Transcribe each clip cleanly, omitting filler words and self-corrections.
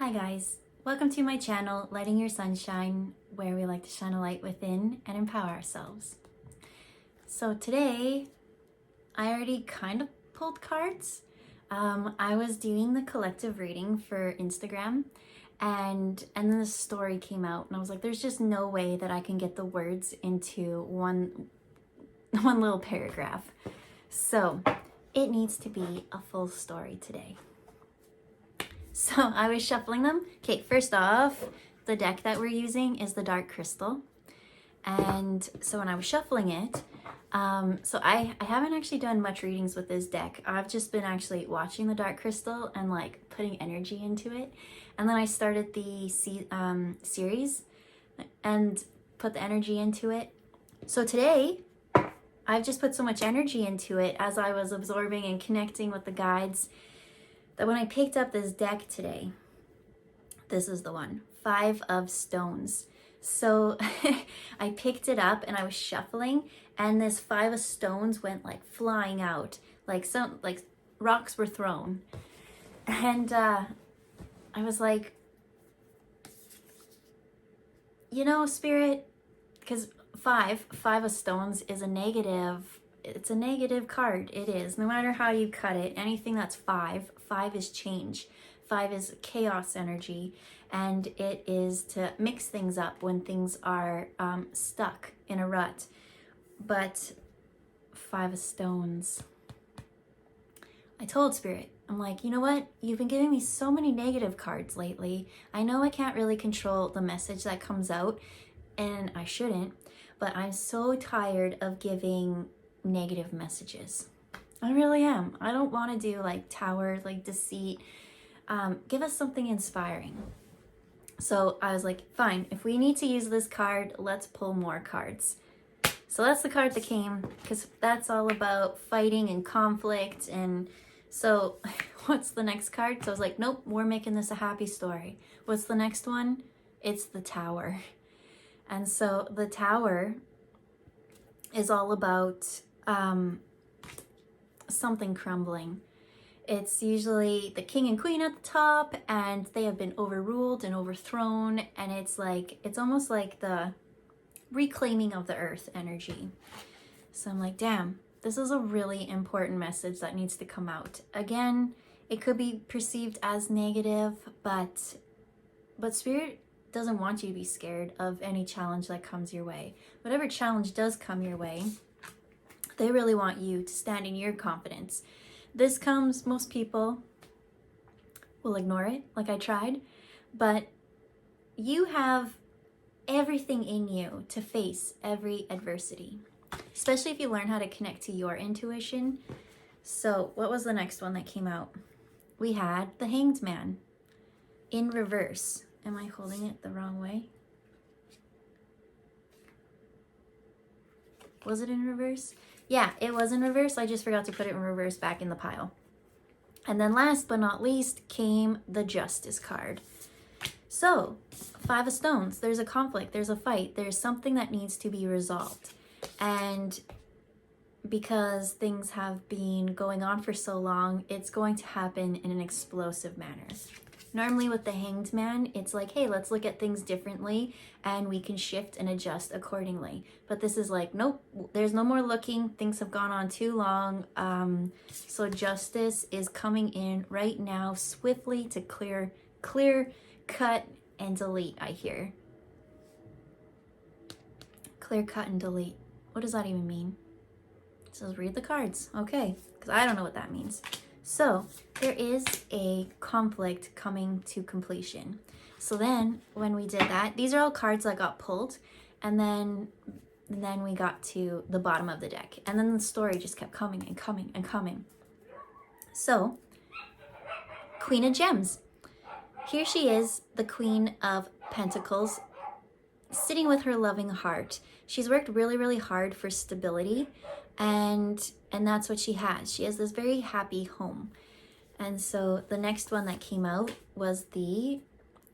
Hi guys, welcome to my channel, Lighting Your Sunshine, where we like to shine a light within and empower ourselves. So today, I already kind of pulled cards. I was doing the collective reading for Instagram, and then the story came out, and I was like, there's just no way that I can get the words into one little paragraph. So it needs to be a full story today. So I was shuffling them. Okay, first off, the deck that we're using is the Dark Crystal. And so when I was shuffling it, so I haven't actually done much readings with this deck. I've just been actually watching the Dark Crystal and like putting energy into it. And then I started the series and put the energy into it. So today, I've just put so much energy into it as I was absorbing and connecting with the guides that when I picked up this deck today, this is the one, 5 of Stones. So I picked it up and I was shuffling, and this 5 of Stones went like flying out, like rocks were thrown. And I was like, you know, Spirit, because five of Stones is a negative. It's a negative card. It is. No matter how you cut it, anything that's 5 is change. 5 is chaos energy, and it is to mix things up when things are stuck in a rut. But 5 of Stones. I told Spirit, I'm like, you know what? You've been giving me so many negative cards lately. I know I can't really control the message that comes out, and I shouldn't, but I'm so tired of giving negative messages. I really am. I don't want to do like tower, like deceit. Give us something inspiring. So I was like, fine, if we need to use this card, let's pull more cards. So that's the card that came, because that's all about fighting and conflict. And so what's the next card? So I was like, nope, we're making this a happy story. What's the next one? It's the Tower. And so the Tower is all about something crumbling. It's usually the king and queen at the top, and they have been overruled and overthrown, and it's almost like the reclaiming of the earth energy. So I'm like, damn, this is a really important message that needs to come out. Again, it could be perceived as negative, but Spirit doesn't want you to be scared of any challenge that comes your way. Whatever challenge does come your way, they really want you to stand in your confidence. This comes, most people will ignore it, like I tried, but you have everything in you to face every adversity, especially if you learn how to connect to your intuition. So what was the next one that came out? We had the Hanged Man in reverse. Am I holding it the wrong way? Was it in reverse? Yeah, it was in reverse. I just forgot to put it in reverse back in the pile. And then last but not least came the Justice card. So, 5 of Stones, there's a conflict, there's a fight, there's something that needs to be resolved. And because things have been going on for so long, it's going to happen in an explosive manner. Normally with the Hanged Man, it's like, hey, let's look at things differently and we can shift and adjust accordingly. But this is like, nope, there's no more looking. Things have gone on too long. So justice is coming in right now swiftly to clear, cut, and delete, I hear. Clear, cut, and delete. What does that even mean? It says read the cards. Okay, because I don't know what that means. So there is a conflict coming to completion. So then when we did that, these are all cards that got pulled, and then we got to the bottom of the deck, and then the story just kept coming and coming and coming. So Queen of Gems. Here she is, the Queen of Pentacles, sitting with her loving heart. She's worked really, really hard for stability, and that's what she has. She has this very happy home. And so the next one that came out was the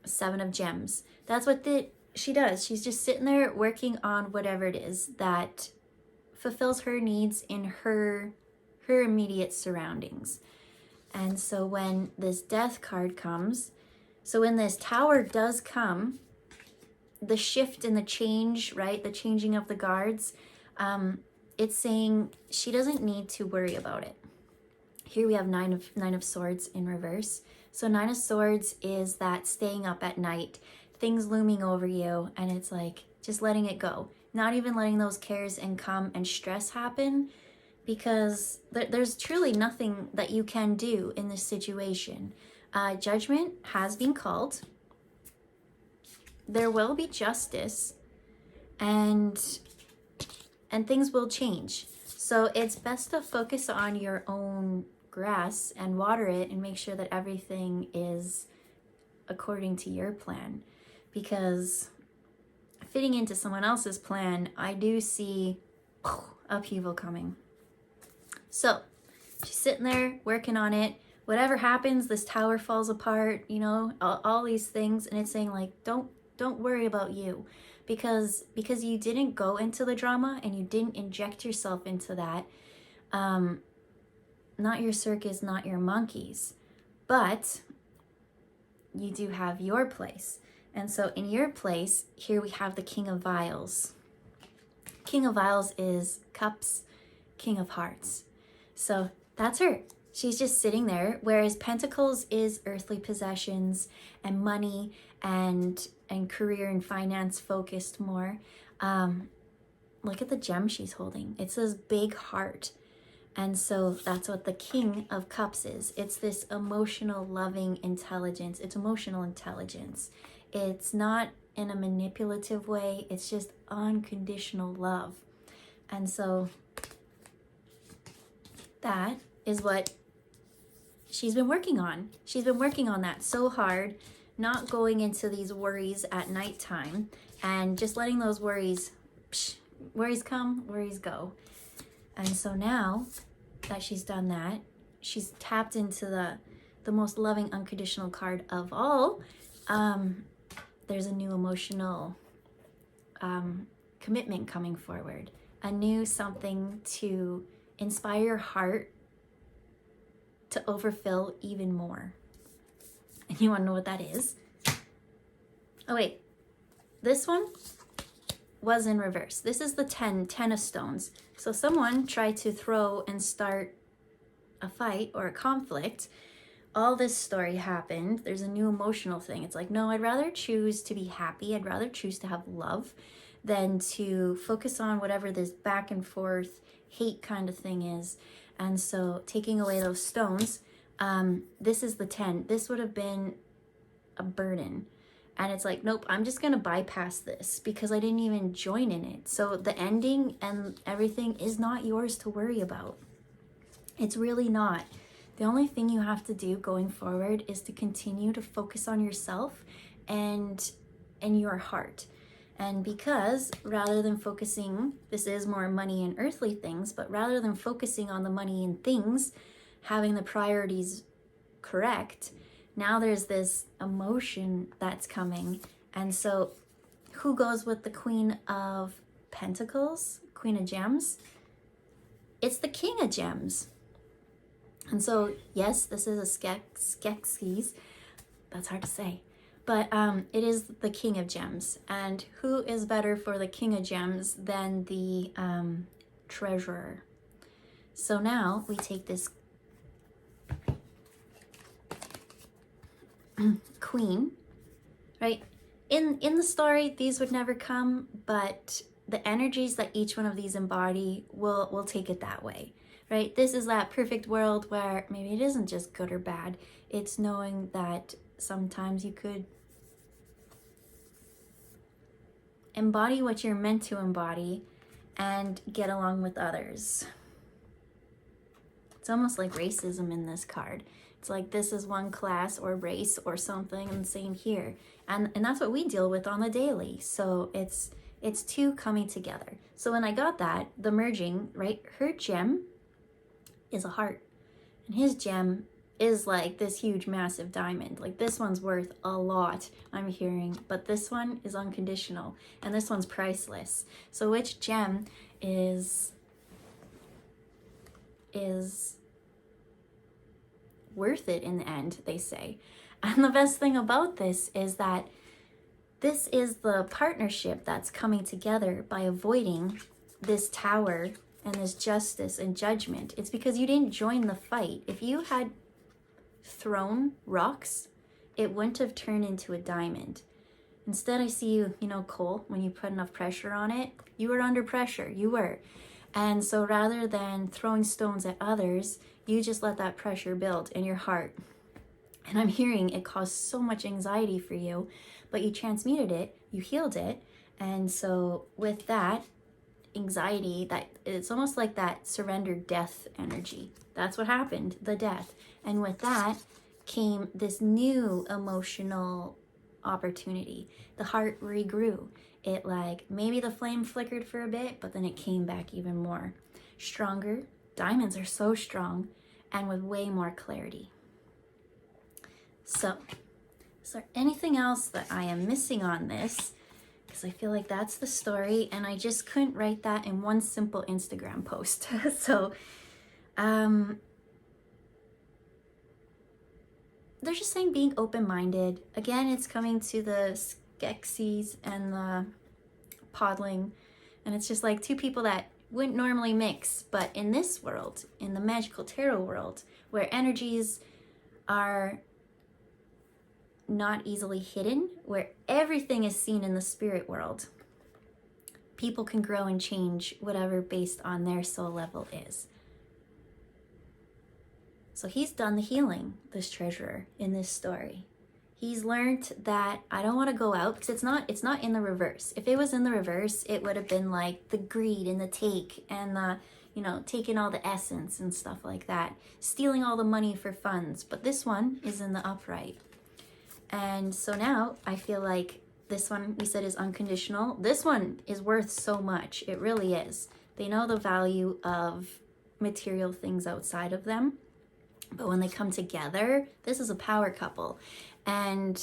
7 of Gems. That's what she does. She's just sitting there working on whatever it is that fulfills her needs in her immediate surroundings. And so when this Death card comes, So when this Tower does come, the shift and the change, right? The changing of the guards, it's saying she doesn't need to worry about it. Here we have Nine of Swords in reverse. So Nine of Swords is that staying up at night, things looming over you, and it's like just letting it go. Not even letting those cares and come and stress happen, because there's truly nothing that you can do in this situation. Judgment has been called. There will be justice, and things will change. So it's best to focus on your own grass and water it and make sure that everything is according to your plan, because fitting into someone else's plan, I do see upheaval coming. So she's sitting there working on it. Whatever happens, this Tower falls apart, you know, all these things. And it's saying like, don't worry about you, because you didn't go into the drama and you didn't inject yourself into that. Not your circus, not your monkeys, but you do have your place. And so in your place, here we have the King of Vials. King of Vials is cups, King of Hearts. So that's her. She's just sitting there, whereas Pentacles is earthly possessions and money and career and finance focused more. Look at the gem she's holding. It's this big heart. And so that's what the King of Cups is. It's this emotional, loving intelligence. It's emotional intelligence. It's not in a manipulative way. It's just unconditional love. And so that is what she's been working on. She's been working on that so hard, not going into these worries at nighttime and just letting those worries come, worries go. And so now that she's done that, she's tapped into the most loving, unconditional card of all. There's a new emotional commitment coming forward, a new something to inspire your heart to overfill even more. And you want to know what that is? Oh wait, this one was in reverse. This is the 10 of stones. So someone tried to throw and start a fight or a conflict. All this story happened. There's a new emotional thing. It's like, no, I'd rather choose to be happy. I'd rather choose to have love than to focus on whatever this back and forth hate kind of thing is. And so taking away those stones, this is the 10. This would have been a burden. And it's like, nope, I'm just going to bypass this because I didn't even join in it. So the ending and everything is not yours to worry about. It's really not. The only thing you have to do going forward is to continue to focus on yourself and your heart. And because rather than focusing, this is more money and earthly things, but rather than focusing on the money and things, having the priorities correct, now there's this emotion that's coming. And so who goes with the Queen of Pentacles, Queen of Gems? It's the King of Gems. And so, yes, this is a Skeksis. That's hard to say. But it is the King of Gems. And who is better for the King of Gems than the Treasurer? So now we take this Queen, right? In the story, these would never come, but the energies that each one of these embody will take it that way. Right? This is that perfect world where maybe it isn't just good or bad. It's knowing that sometimes you could embody what you're meant to embody and get along with others. It's almost like racism in this card. It's like this is one class or race or something, and same here. And that's what we deal with on the daily. So it's two coming together. So when I got that, the merging, right? Her gem is a heart, and his gem is like this huge massive diamond. Like this one's worth a lot, I'm hearing, but this one is unconditional and this one's priceless. So which gem is worth it in the end, they say. And the best thing about this is that this is the partnership that's coming together by avoiding this tower and this justice and judgment. It's because you didn't join the fight. If you had thrown rocks, it wouldn't have turned into a diamond. Instead, I see you, coal, when you put enough pressure on it, you were under pressure, you were. And so rather than throwing stones at others, you just let that pressure build in your heart. And I'm hearing it caused so much anxiety for you, but you transmuted it, you healed it. And so with that anxiety, that it's almost like that surrendered death energy. That's what happened, the death. And with that came this new emotional opportunity. The heart regrew. It maybe the flame flickered for a bit, but then it came back even more stronger. Diamonds are so strong and with way more clarity. So, is there anything else that I am missing on this? Because I feel like that's the story, and I just couldn't write that in one simple Instagram post. So, they're just saying being open-minded. Again, it's coming to the Skeksis and the Podling, and it's just like two people that wouldn't normally mix, but in this world, in the magical tarot world, where energies are not easily hidden, where everything is seen in the spirit world, people can grow and change whatever based on their soul level is. So he's done the healing, this treasurer, in this story. He's learned that I don't want to go out, because it's not in the reverse. If it was in the reverse, it would have been like the greed and the take and the, taking all the essence and stuff like that, stealing all the money for funds. But this one is in the upright. And so now I feel like this one we said is unconditional. This one is worth so much. It really is. They know the value of material things outside of them. But when they come together, this is a power couple. And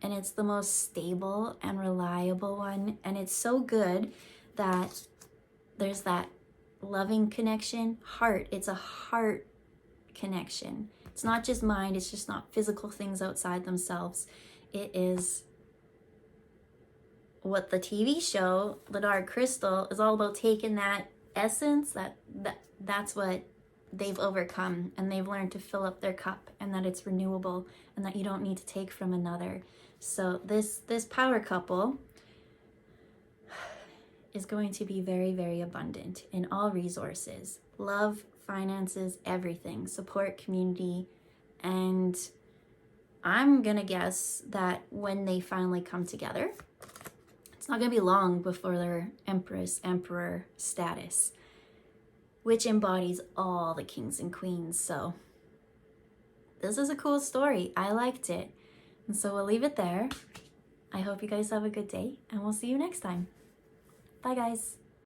it's the most stable and reliable one. And it's so good that there's that loving connection, heart. It's a heart connection. It's not just mind. It's just not physical things outside themselves. It is what the TV show, The Dark Crystal, is all about, taking that essence, that's what they've overcome, and they've learned to fill up their cup, and that it's renewable, and that you don't need to take from another. So this power couple is going to be very, very abundant in all resources, love, finances, everything, support, community. And I'm gonna guess that when they finally come together, it's not gonna be long before they're Empress, Emperor status, which embodies all the kings and queens. So this is a cool story. I liked it. And so we'll leave it there. I hope you guys have a good day, and we'll see you next time. Bye, guys.